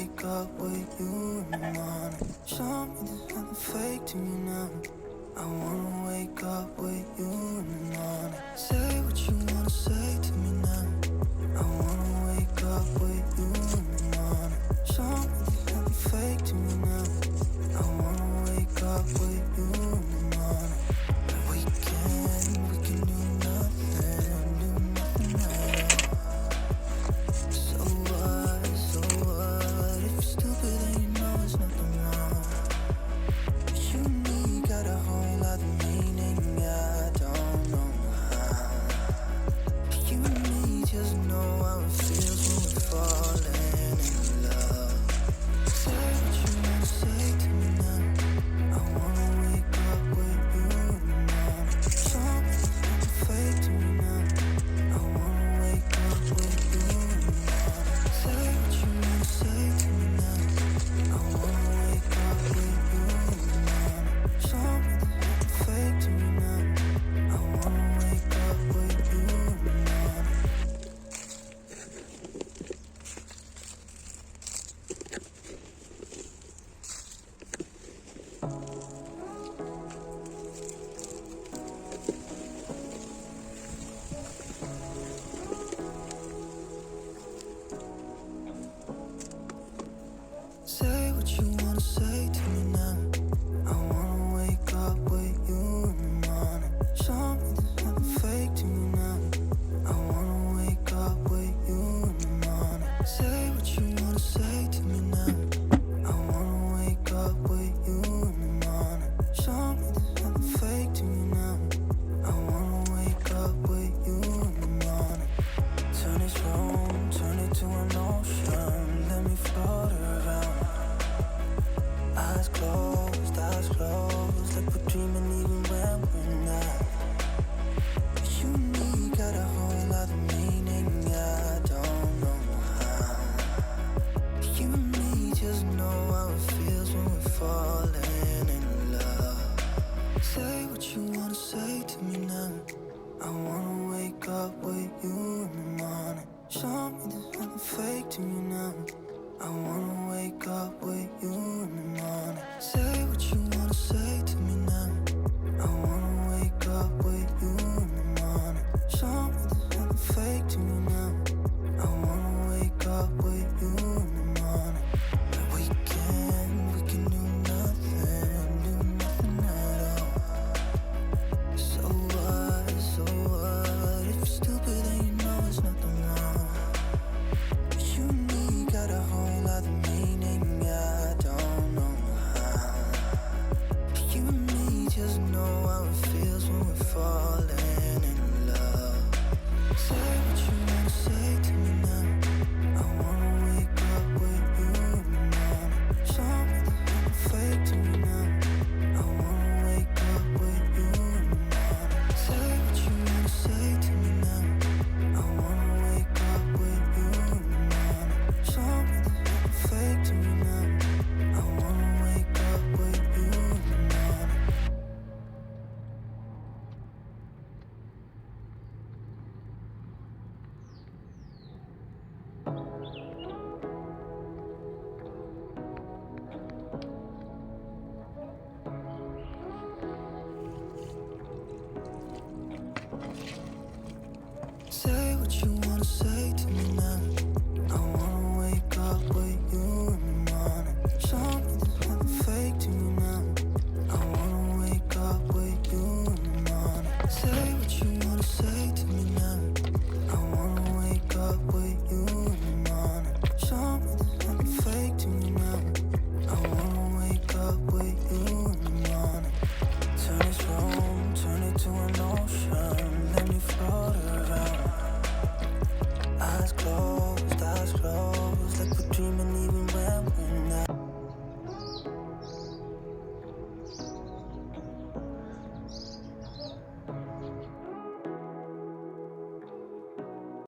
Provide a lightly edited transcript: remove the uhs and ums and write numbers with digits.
wake up with you in the morning. Show me there's nothing fake to me now. I wanna wake up with you in the morning. Say what you wanna say to me now. I wanna wake up with you in the morning. Show me there's nothing fake to me now. I wanna wake up with you in the morning. We can do nothing else. So what? If you're stupid then you know there's nothing wrong. You and me got a whole other meaning, I don't know how. You and me just know how it feels when we're falling in love. Say what you wanna say to me now. I wanna wake up with you in the morning. Show me there's nothing fake to me now. I wanna wake up with you in the morning. Say what you wanna say to me now. I wanna wake up with you in the morning. Show me there's nothing fake to me now. I wanna wake up with you in the morning. Say